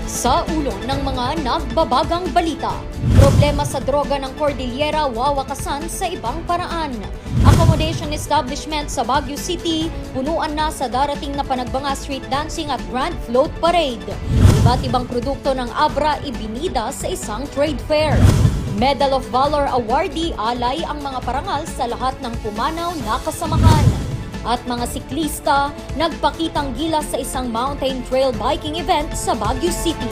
Sa ulo ng mga nagbabagang balita, problema sa droga ng Cordillera wawakasan sa ibang paraan. Accommodation establishment sa Baguio City, punuan na sa darating na panagbanga street dancing at Grand Float Parade. Iba't ibang produkto ng Abra ibinida sa isang trade fair. Medal of Valor awardee alay ang mga parangal sa lahat ng pumanaw na kasamahan. At mga siklista nagpakitang gilas sa isang mountain trail biking event sa Baguio City.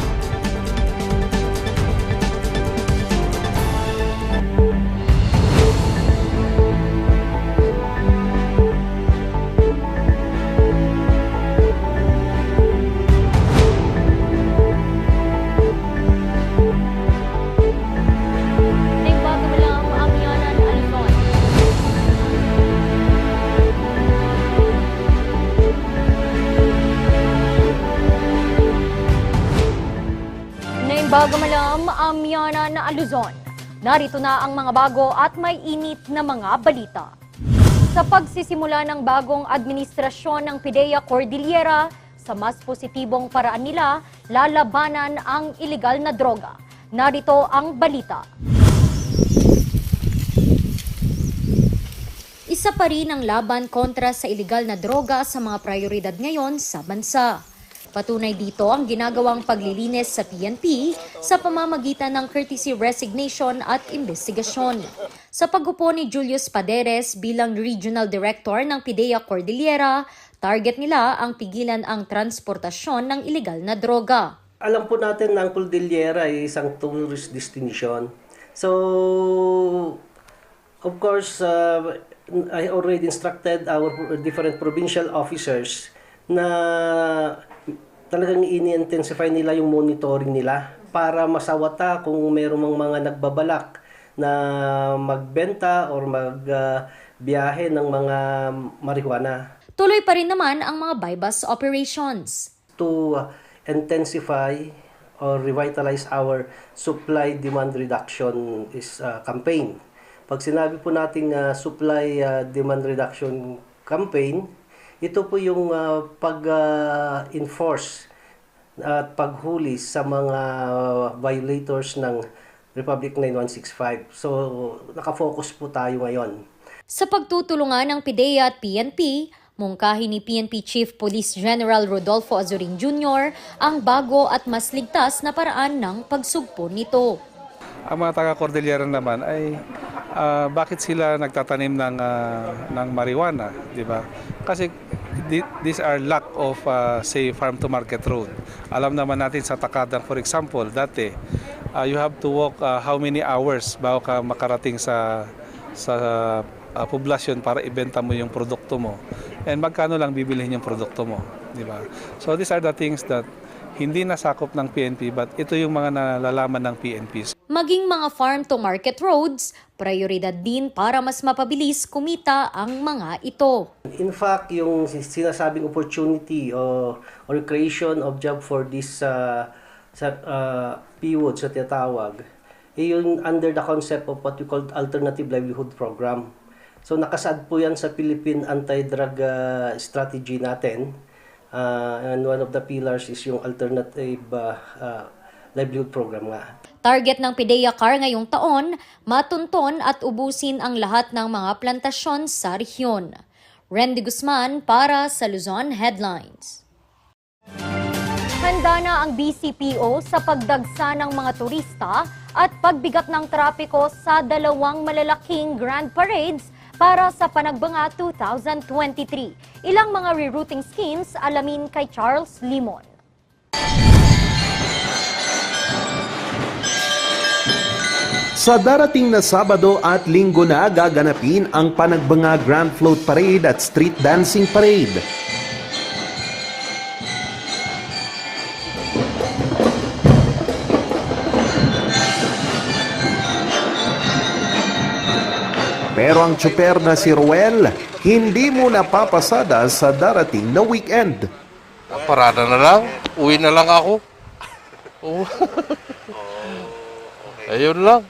Bago malam, amyana na Luzon. Narito na ang mga bago at may init na mga balita. Sa pagsisimula ng bagong administrasyon ng PIDEA Cordillera, sa mas positibong paraan nila, lalabanan ang ilegal na droga. Narito ang balita. Isa pa rin ang laban kontra sa ilegal na droga sa mga prioridad ngayon sa bansa. Patunay dito ang ginagawang paglilinis sa PNP sa pamamagitan ng courtesy resignation at investigasyon. Sa pag-upo ni Julius Paderes bilang Regional Director ng PIDEA Cordillera, target nila ang pigilan ang transportasyon ng ilegal na droga. Alam po natin na ang Cordillera ay isang tourist destination. So, of course, I already instructed our different provincial officers na talagang ini-intensify nila yung monitoring nila para masawata kung mayroong mga nagbabalak na magbenta or magbiyahe ng mga marijuana. Tuloy pa rin naman ang mga buy-bus operations. To intensify or revitalize our supply-demand reduction campaign. Pag sinabi po nating supply-demand reduction campaign, ito po yung pag-enforce at paghuli sa mga violators ng Republic 9165. So, nakafocus po tayo ngayon. Sa pagtutulungan ng PIDEA at PNP, mungkahi ni PNP Chief Police General Rodolfo Azurin Jr. ang bago at mas ligtas na paraan ng pagsugpo nito. Ang mga taga-Cordillera naman ay bakit sila nagtatanim ng marijuana, di ba? Kasi these are lack of say farm to market road. Alam naman natin sa Takadan, for example, dati you have to walk how many hours bago ka makarating sa poblasyon para ibenta mo yung produkto mo. And magkano lang bibilihin yung produkto mo, di ba? So these are the things that hindi nasakop ng PNP but ito yung mga nalalaman ng PNP. Maging mga farm-to-market roads, prioridad din para mas mapabilis kumita ang mga ito. In fact, yung sinasabing opportunity or creation of job for this PWOD sa tinatawag, yung under the concept of what we call Alternative Livelihood Program. So nakasaad po yan sa Philippine Anti-Drug Strategy natin. And one of the pillars is yung Alternative Livelihood Program nga. Target ng PIDEA CAR ngayong taon, matunton at ubusin ang lahat ng mga plantasyon sa rehiyon. Randy Guzman para sa Luzon Headlines. Handa na ang BCPO sa pagdagsa ng mga turista at pagbigat ng trapiko sa dalawang malalaking Grand Parades para sa Panagbanga 2023. Ilang mga rerouting schemes alamin kay Charles Limon. Sa darating na Sabado at Linggo na gaganapin ang Panagbanga Grand Float Parade at Street Dancing Parade. Pero ang tsuper na si Ruel, hindi mo napapasada sa darating na weekend. Parada na lang, uwi na lang ako. Ayun lang.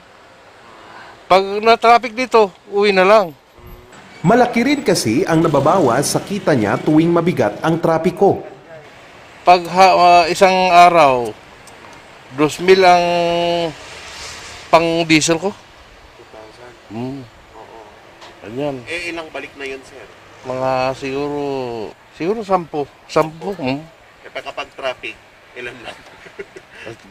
Pag na-traffic dito, uwi na lang. Malaki rin kasi ang nababawas sa kita niya tuwing mabigat ang trapiko. Pag isang araw, 2,000 ang pang diesel ko. 2,000. Ganyan. Ilang balik na yun, sir? Mga siguro 10. 10. Kapag traffic, ilan lang?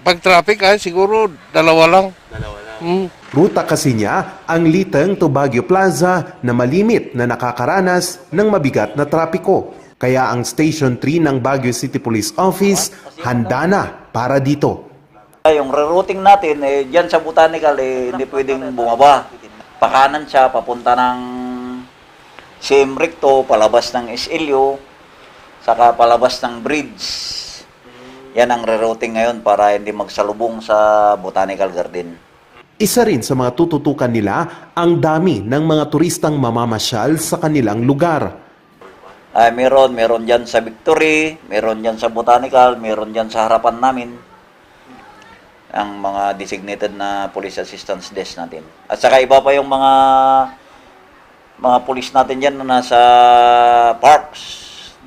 Pag traffic siguro 2 lang. Dalawa lang. Ruta kasi niya ang Liteng to Baguio Plaza na malimit na nakakaranas ng mabigat na trapiko. Kaya ang Station 3 ng Baguio City Police Office handa na para dito. Yung rerouting natin, dyan sa Botanical, hindi pwedeng bumaba. Pakanan siya, papunta ng CM Recto, palabas ng SLU, saka palabas ng bridge. Yan ang rerouting ngayon para hindi magsalubong sa Botanical Garden. Isa rin sa mga tututukan nila ang dami ng mga turistang mamamasyal sa kanilang lugar. Meron dyan sa Victory, meron dyan sa Botanical, meron dyan sa harapan namin ang mga designated na police assistance desk natin. At saka iba pa yung mga police natin dyan na nasa parks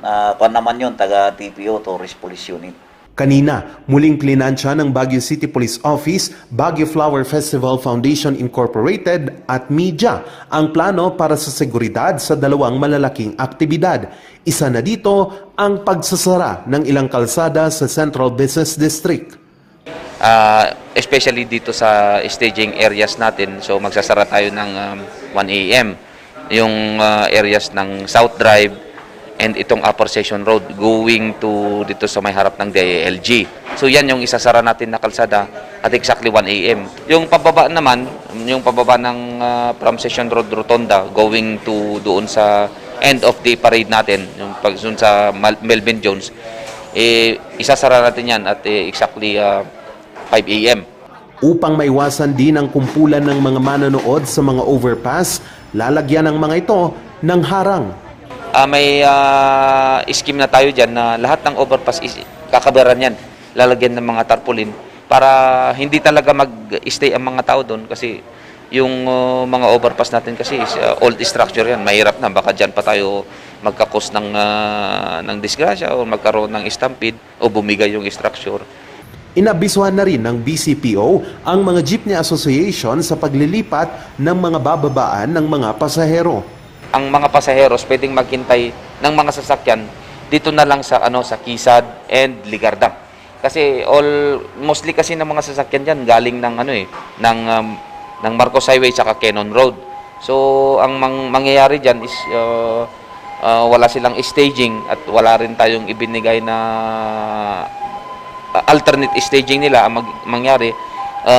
na kung naman yun, taga TPO, Tourist Police Unit. Kanina, muling plinansya ng Baguio City Police Office, Baguio Flower Festival Foundation Incorporated at media ang plano para sa seguridad sa dalawang malalaking aktibidad. Isa na dito ang pagsasara ng ilang kalsada sa Central Business District. Especially dito sa staging areas natin, so magsasara tayo ng 1 AM yung areas ng South Drive and itong Upper Session Road going to dito sa may harap ng DILG. So yan yung isasara natin na kalsada at exactly 1 AM. Yung pababa naman, yung pababa ng from Session Road Rotonda going to doon sa end of the parade natin, yung pag sa Melvin Jones, isasara natin yan at exactly 5 AM. Upang maiwasan din ang kumpulan ng mga manonood sa mga overpass, lalagyan ng mga ito ng harang. May scheme na tayo dyan na lahat ng overpass kakabaran yan. Lalagyan ng mga tarpaulin para hindi talaga mag-stay ang mga tao doon kasi yung mga overpass natin kasi is old structure yan. Mahirap na, baka dyan pa tayo magkakos ng disgrasya o magkaroon ng stampede o bumigay yung structure. Inabisuhan na rin ng BCPO ang mga Jeepney Association sa paglilipat ng mga bababaan ng mga pasahero. Ang mga pasaheros pwedeng maghintay ng mga sasakyan dito na lang sa sa Kisad and Ligarda. Kasi mostly kasi ng mga sasakyan diyan galing ng ng Marcos Highway sa Quezon Road. So ang mangyayari diyan is wala silang staging at wala rin tayong ibinigay na alternate staging nila. Ang mangyari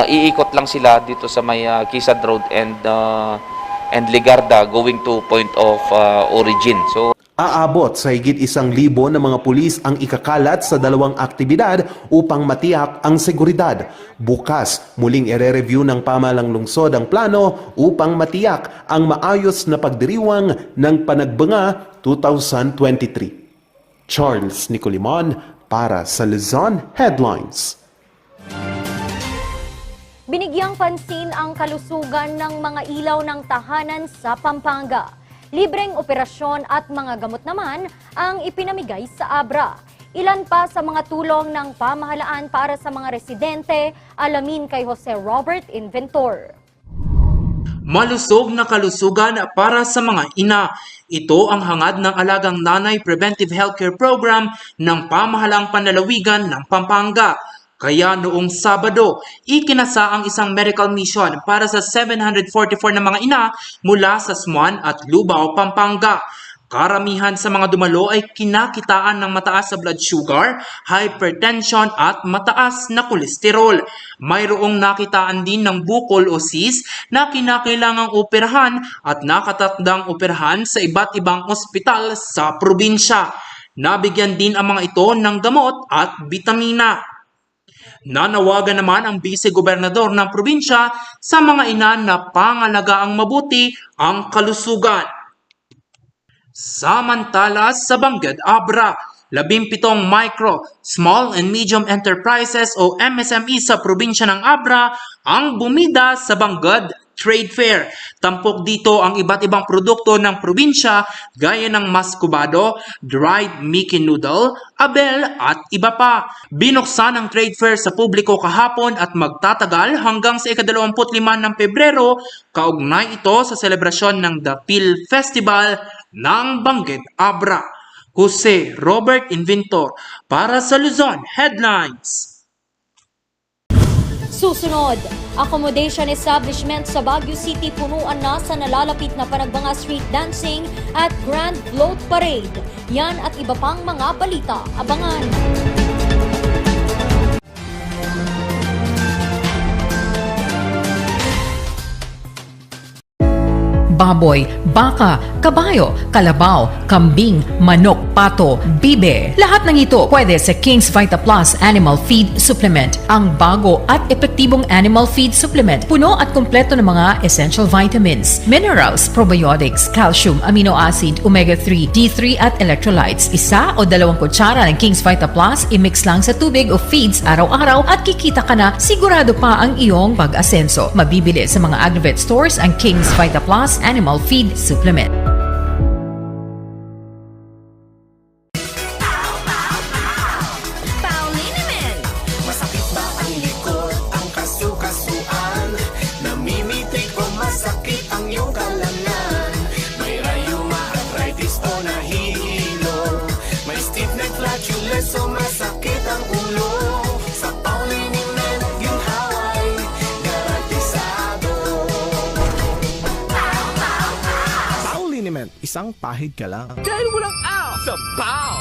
iikot lang sila dito sa may Kisad Road and Ligarda going to point of origin. So Aabot sa higit 1,000 na mga pulis ang ikakalat sa dalawang aktibidad upang matiyak ang seguridad. Bukas, muling ire-review ng pamahalang lungsod ang plano upang matiyak ang maayos na pagdiriwang ng Panagbanga 2023. Charles Nicolimon para sa Luzon Headlines. Binigyang pansin ang kalusugan ng mga ilaw ng tahanan sa Pampanga. Libreng operasyon at mga gamot naman ang ipinamigay sa Abra. Ilan pa sa mga tulong ng pamahalaan para sa mga residente, alamin kay Jose Robert Inventor. Malusog na kalusugan para sa mga ina. Ito ang hangad ng Alagang Nanay Preventive Healthcare Program ng Pamahalang Panlalawigan ng Pampanga. Kaya noong Sabado, ikinasa ang isang medical mission para sa 744 na mga ina mula sa Smuan at Lubao, Pampanga. Karamihan sa mga dumalo ay kinakitaan ng mataas sa blood sugar, hypertension at mataas na kolesterol. Mayroong nakitaan din ng bukol o cyst na kinakailangang operahan at nakatakdang operahan sa iba't ibang ospital sa probinsya. Nabigyan din ang mga ito ng gamot at bitamina. Nanawagan naman ang Vice-Gobernador ng probinsya sa mga ina na pangalagaang mabuti ang kalusugan. Samantala sa Bangged Abra, 17 micro, small and medium enterprises o MSME sa probinsya ng Abra ang bumida sa Bangged Trade Fair. Tampok dito ang iba't ibang produkto ng probinsya gaya ng maskubado, dried Mickey noodle, abel at iba pa. Binuksan ang trade fair sa publiko kahapon at magtatagal hanggang sa ika-25 ng Pebrero, kaugnay ito sa selebrasyon ng The Phil Festival ng Bangged Abra. Jose Robert Inventor para sa Luzon Headlines. Susunod, accommodation establishment sa Baguio City punuan na sa nalalapit na panagbanga street dancing at Grand Float Parade. Yan at iba pang mga balita. Abangan! Baboy, baka, kabayo, kalabaw, kambing, manok, pato, bibe. Lahat ng ito pwede sa King's Vita Plus Animal Feed Supplement. Ang bago at epektibong animal feed supplement. Puno at kumpleto ng mga essential vitamins, minerals, probiotics, calcium, amino acid, omega-3, D3 at electrolytes. 1 o 2 kutsara ng King's Vita Plus i-mix lang sa tubig o feeds araw-araw at kikita ka na sigurado pa ang iyong pag-asenso. Mabibili sa mga Agrovet stores ang King's Vita Plus Animal Feed Supplement. Masakit ba ang likod, ang kasu-kasuan? Namimitik o masakit ang iyong kalamnan? May rayuma, arthritis o nahihilo? May stiff neck, flatulence o masakit ang ulo? Sa Pauliniment, yung haway, garantisado. Pauliniment, isang pahid ka lang. Dahil walang out sa Pau!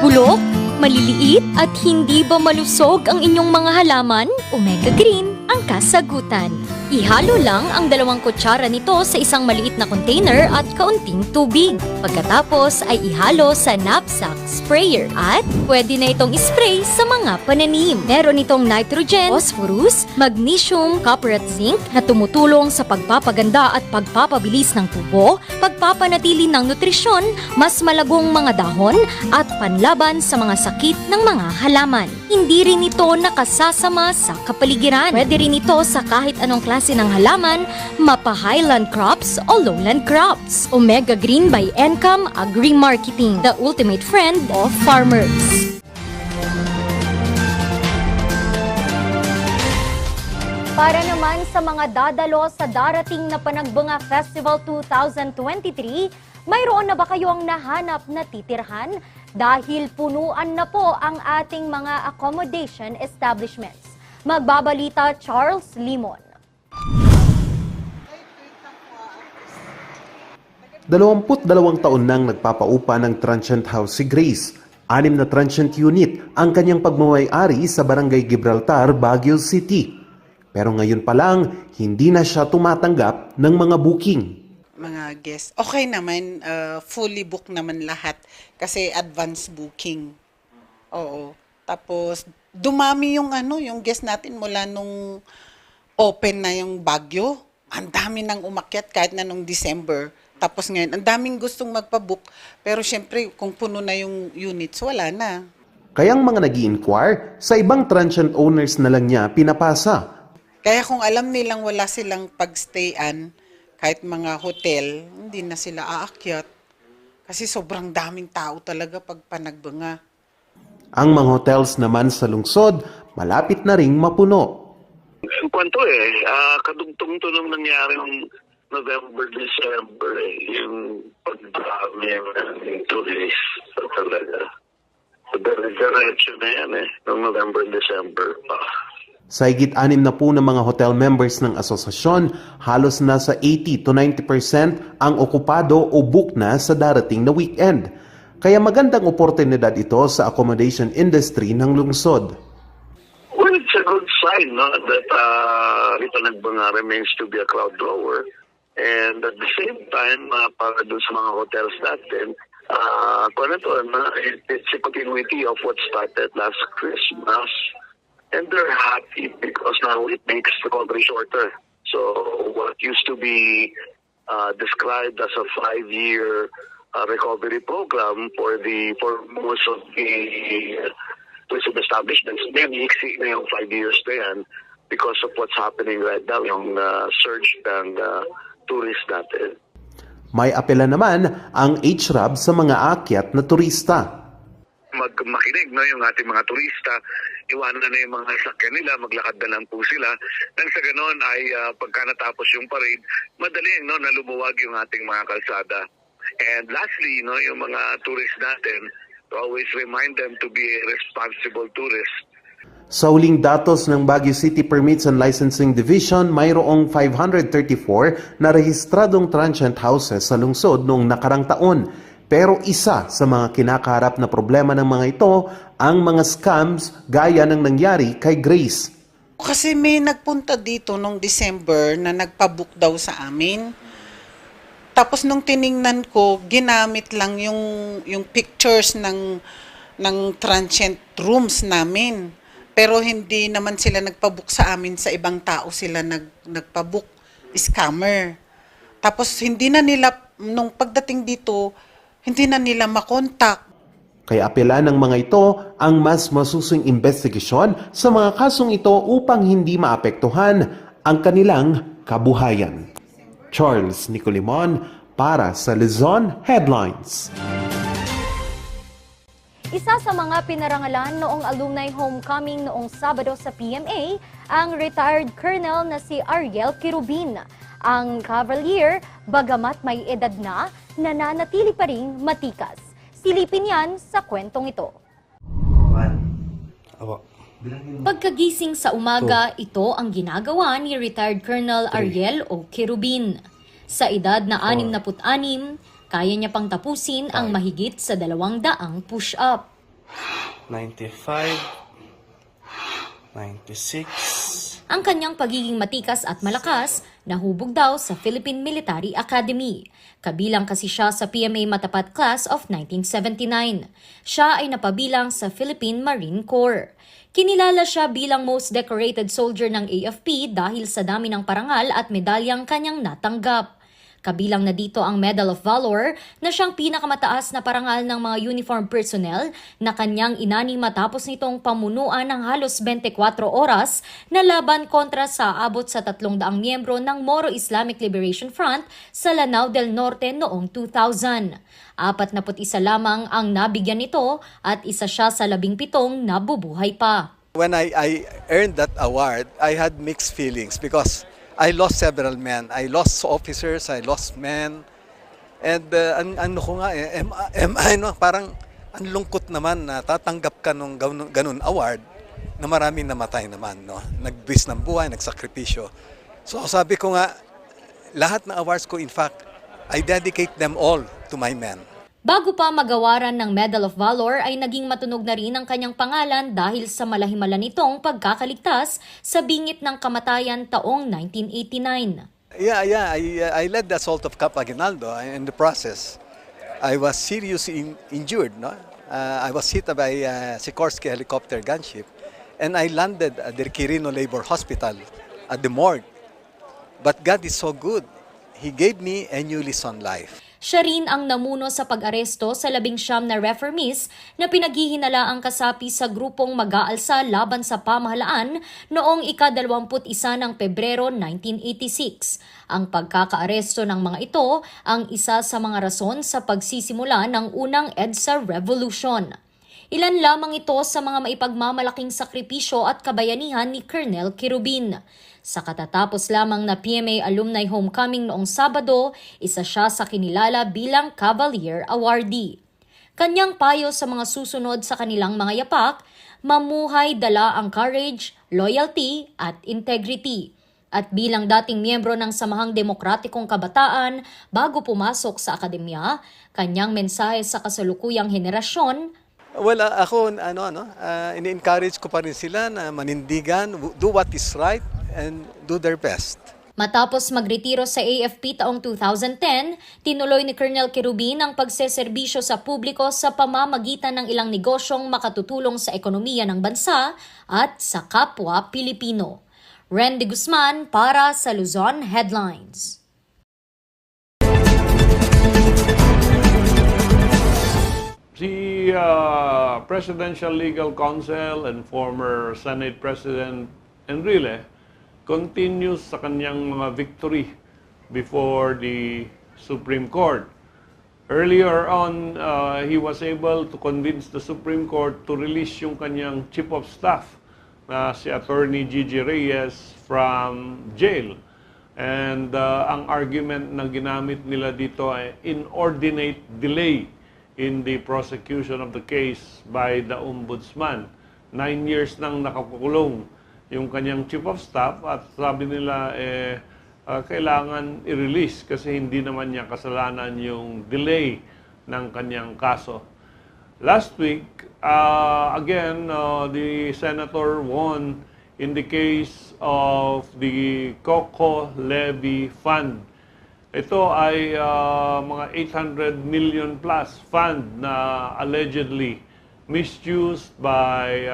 Bulok, maliliit at hindi ba malusog ang inyong mga halaman? Omega Green ang kasagutan. Ihalo lang ang 2 kutsara nito sa isang maliit na container at kaunting tubig. Pagkatapos ay ihalo sa knapsack sprayer at pwede na itong spray sa mga pananim. Meron itong nitrogen, phosphorus, magnesium, copper at zinc na tumutulong sa pagpapaganda at pagpapabilis ng tubo, pagpapanatili ng nutrisyon, mas malagong mga dahon at panlaban sa mga sakit ng mga halaman. Hindi rin ito nakasasama sa kapaligiran. Pwede rin ito sa kahit anong klase ng halaman, mapa highland crops o lowland crops. Omega Green by Encam Agri-Marketing, the ultimate friend of farmers. Para naman sa mga dadalo sa darating na Panagbanga Festival 2023, mayroon na ba kayong nahanap na titirhan? Dahil punuan na po ang ating mga accommodation establishments. Magbabalita Charles Limon. 22 taon nang nagpapaupa ng transient house si Grace. 6 na transient unit ang kanyang pagmamay-ari sa Barangay Gibraltar, Baguio City. Pero ngayon pa lang, hindi na siya tumatanggap ng mga booking. Mga guests, okay naman, fully booked naman lahat kasi advance booking. Oo. Tapos dumami yung yung guest natin mula nung open na yung Baguio. Ang dami nang umakyat kahit na nung December. Tapos ngayon, ang daming gustong magpa-book. Pero syempre, kung puno na yung units, wala na. Kayang mga nag-i-inquire, sa ibang transient owners na lang niya pinapasa. Kaya kung alam nilang wala silang pagstayan, kahit mga hotel, hindi na sila aakyat. Kasi sobrang daming tao talaga pag Panagbanga. Ang mga hotels naman sa lungsod, malapit na ring mapuno. Kwanto kadugtong to nung nangyari ng November, December, yung pagdami ng tourist talaga. Diretso na yan noong November, December pa. Sa higit 6 na po ng mga hotel members ng asosasyon, halos nasa 80 to 90% ang okupado o book na sa darating na weekend. Kaya magandang oportunidad ito sa accommodation industry ng lungsod. Well, it's a good sign that Panagbanga remains to be a crowd drawer. And at the same time, para doon sa mga hotels natin, it's a continuity of what started last Christmas. And they're happy because now it makes the country shorter. So what used to be described as a 5-year recovery program for most of the tourism establishments. Maybe iksi na yung 5 years na yan because of what's happening right now, yung surge ng tourists natin. May apela naman ang HRAB sa mga aakyat na turista. Makinig yung ating mga turista, iwanan na yung mga sakyan nila, maglakad na lang po sila. Nang sa ganon ay pagka natapos yung parade, madali na lumuwag yung ating mga kalsada. And lastly, yung mga tourists natin, to always remind them to be a responsible tourist. Sa huling datos ng Baguio City Permits and Licensing Division, mayroong 534 na rehistradong transient houses sa lungsod noong nakarang taon. Pero isa sa mga kinakaharap na problema ng mga ito, ang mga scams gaya ng nangyari kay Grace. Kasi may nagpunta dito nung December na nagpabook daw sa amin. Tapos nung tiningnan ko, ginamit lang yung pictures ng transient rooms namin. Pero hindi naman sila nagpabook sa amin, sa ibang tao sila nagpabook, scammer. Tapos hindi na nila, nung pagdating dito, hindi na nila makontak. Kaya apela ng mga ito ang mas masusing investigasyon sa mga kasong ito upang hindi maapektuhan ang kanilang kabuhayan. Charles Nicolimon para sa Luzon Headlines. Isa sa mga pinarangalan noong alumni homecoming noong Sabado sa PMA, ang retired colonel na si Ariel Quirubin. Ang Cavalier, bagamat may edad na, nananatili pa ring matikas. Silipin yan sa kwentong ito. Pagkagising sa umaga, ito ang ginagawa ni retired Colonel Ariel O. Quirubin. Sa edad na 66, kaya niya pang tapusin ang mahigit sa 200 push-up. 95, 96. Ang kanyang pagiging matikas at malakas, nahubog daw sa Philippine Military Academy. Kabilang kasi siya sa PMA Matapat Class of 1979. Siya ay napabilang sa Philippine Marine Corps. Kinilala siya bilang most decorated soldier ng AFP dahil sa dami ng parangal at medalyang kanyang natanggap. Kabilang na dito ang Medal of Valor na siyang pinakamataas na parangal ng mga uniformed personnel na kanyang inani matapos nitong pamunuan ng halos 24 oras na laban kontra sa abot sa 300 miyembro ng Moro Islamic Liberation Front sa Lanao del Norte noong 2000. 41 lamang ang nabigyan nito at isa siya sa 17 nabubuhay pa. When I earned that award, I had mixed feelings because I lost several men. I lost officers, I lost men. And parang ang lungkot naman na tatanggap ka ng ganun award na maraming namatay naman. No? Nagbis ng buhay, nagsakripisyo. So sabi ko nga, lahat ng awards ko, in fact, I dedicate them all to my men. Bago pa magawaran ng Medal of Valor ay naging matunog na rin ang kanyang pangalan dahil sa malahimala nitong pagkakaligtas sa bingit ng kamatayan taong 1989. I led the assault of Cap Aguinaldo. In the process, I was seriously injured. No? I was hit by a Sikorsky helicopter gunship and I landed at the Quirino Labor Hospital at the morgue. But God is so good. He gave me a new lease on life. Siya rin ang namuno sa pag-aresto sa 19 na reformist na pinaghihinalaang kasapi sa grupong mag-aalsa laban sa pamahalaan noong ika-21 ng Pebrero 1986. Ang pagkakaaresto ng mga ito ang isa sa mga rason sa pagsisimula ng unang EDSA Revolution. Ilan lamang ito sa mga maipagmamalaking sakripisyo at kabayanihan ni Colonel Quirubin. Sa katatapos lamang na PMA Alumni Homecoming noong Sabado, isa siya sa kinilala bilang Cavalier Awardee. Kanyang payo sa mga susunod sa kanilang mga yapak, mamuhay dala ang courage, loyalty at integrity. At bilang dating miyembro ng Samahang Demokratikong Kabataan bago pumasok sa akademya, kanyang mensahe sa kasalukuyang henerasyon, well, ako, ini-encourage ko pa rin sila na manindigan, do what is right, and do their best. Matapos magretiro sa AFP taong 2010, tinuloy ni Colonel Quirubin ang pagseserbisyo sa publiko sa pamamagitan ng ilang negosyong makatutulong sa ekonomiya ng bansa at sa kapwa Pilipino. Randy Guzman para sa Luzon Headlines. Si Presidential Legal Counsel and former Senate President Enrile continues sa kanyang mga victory before the Supreme Court. Earlier on, he was able to convince the Supreme Court to release yung kanyang chief of staff na si Attorney Gigi Reyes from jail. And ang argument na ginamit nila dito ay inordinate delay in the prosecution of the case by the Ombudsman. 9 years nang nakakulong yung kanyang chief of staff at sabi nila kailangan i-release kasi hindi naman niya kasalanan yung delay ng kanyang kaso. Last week, again, the senator won in the case of the Coco Levy Fund. Ito ay mga 800 million plus fund na allegedly misused by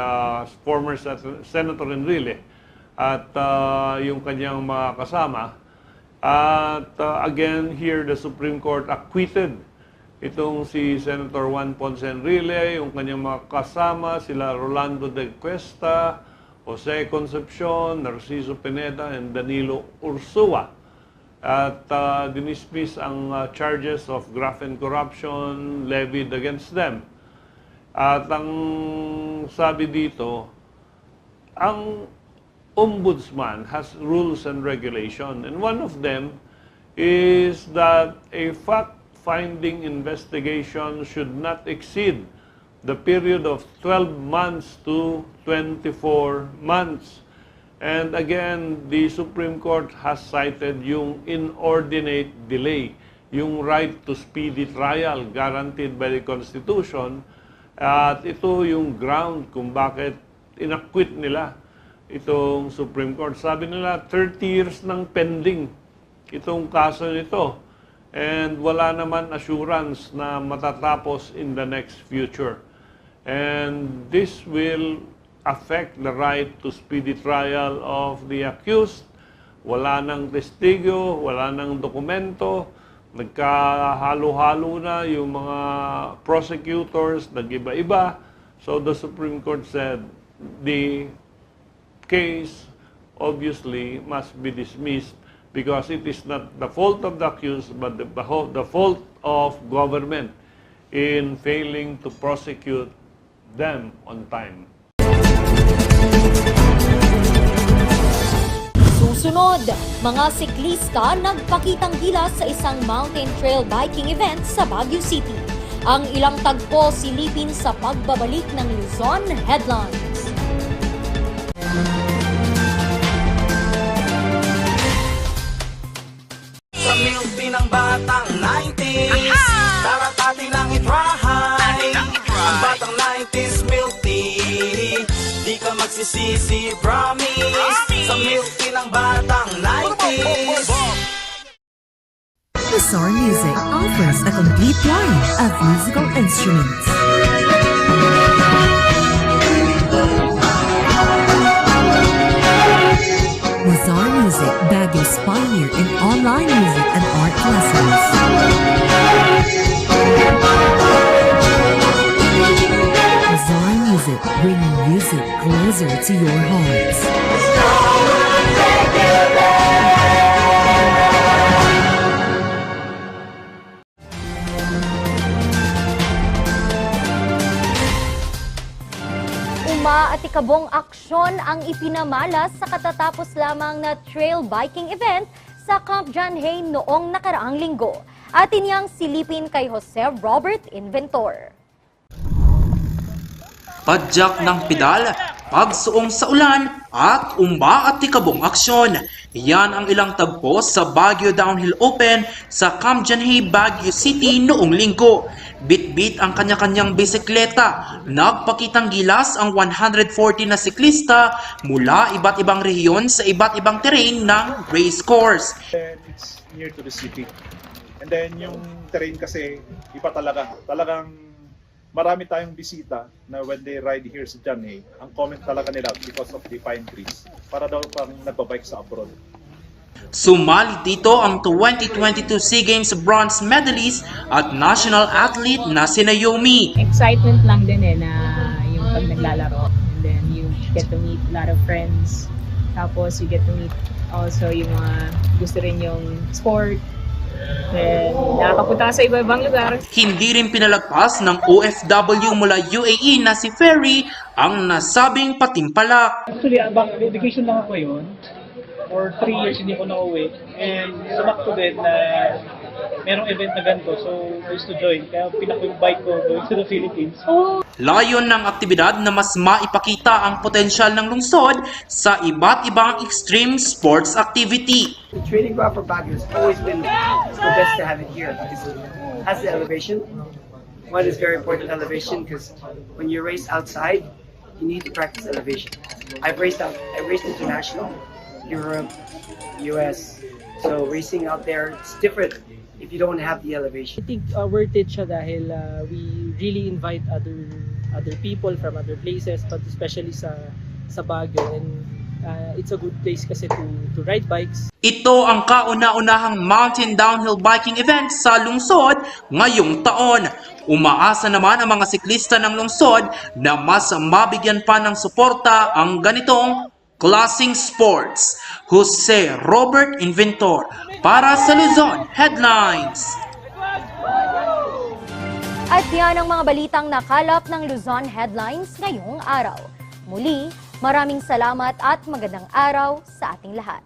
former Senator Enrile at yung kanyang mga kasama. At again, here the Supreme Court acquitted itong si Senator Juan Ponce Enrile, yung kanyang mga kasama, sila Rolando de Cuesta, Jose Concepcion, Narciso Pineda, and Danilo Ursua. At dinismiss ang charges of graft and corruption levied against them. At ang sabi dito, ang Ombudsman has rules and regulation, and one of them is that a fact-finding investigation should not exceed the period of 12 months to 24 months. And again, the Supreme Court has cited yung inordinate delay, yung right to speedy trial guaranteed by the Constitution. At ito yung ground kung bakit inacquit nila itong Supreme Court. Sabi nila, 30 years nang pending itong kaso nito. And wala naman assurance na matatapos in the next future. And this will affect the right to speedy trial of the accused. Wala nang testigo, wala nang dokumento, nagkahalo-halo na yung mga prosecutors, nag-iba-iba. So the Supreme Court said the case obviously must be dismissed because it is not the fault of the accused but the fault of government in failing to prosecute them on time. Susunod, mga siklista nagpakitang gilas sa isang mountain trail biking event sa Baguio City. Ang ilang tagpo silipin sa pagbabalik ng Luzon Headlines. Sa milk ng batang 90s, tara't atin ang i-try. Ang batang 90s milk tea, di ka magsisisi, promise. Sa milk ng batang 90s. Bizarre Music offers a complete line of musical instruments. Bizarre Music, Baguio's pioneer in online music and art lessons. Bizarre Music, bringing music closer to your hearts. Umaatikabong aksyon ang ipinamalas sa katatapos lamang na trail biking event sa Camp John Hay noong nakaraang linggo. Atin niyang silipin kay Jose Robert Inventor. Padyak ng pedal, pagsuong sa ulan at umaatikabong aksyon. Yan ang ilang tagpo sa Baguio Downhill Open sa Camp John Hay, Baguio City noong linggo. Bit-bit ang kanya-kanyang bisikleta. Nagpakitang gilas ang 140 na siklista mula iba't ibang rehiyon sa iba't ibang terrain ng race course. And it's near to the city. And then yung terrain kasi iba talagang marami tayong bisita na when they ride here sa John Hay, ang comment talaga nila because of the pine trees. Para daw pang nagbabike sa abroad. Sumali dito ang 2022 SEA Games bronze medalist at national athlete na si Naomi. Excitement lang din na yung pag naglalaro. And then you get to meet a lot of friends. Tapos you get to meet also yung mga gusto rin yung sport. Then nakakapunta sa iba-ibang lugar. Hindi rin pinalagpas ng OFW mula UAE na si Ferry ang nasabing patimpalak. Actually, vacation lang ako yun. For 3 years hindi ko na-uwi. And sumakto din na merong event na ganito. So, I used to join. Kaya pinaka-invite ko going to the Philippines. Layon ng aktibidad na mas maipakita ang potensyal ng lungsod sa iba't ibang extreme sports activity. The training ground for Baguio has always been the best to have it here because it has the elevation. One is very important elevation because when you race outside, you need to practice elevation. I raced international, Europe, US. So racing out there, it's different if you don't have the elevation. I think worth it siya dahil we really invite other people from other places, but especially sa Baguio, and it's a good place kasi to ride bikes. Ito ang kauna-unahang mountain downhill biking event sa lungsod ngayong taon. Umaasa naman ang mga siklista ng lungsod na mas mabigyan pa ng suporta ang ganitong klaseng sports. Jose Robert Inventor para sa Luzon Headlines. At yan ang mga balitang nakalap ng Luzon Headlines ngayong araw. Muli, maraming salamat at magandang araw sa ating lahat.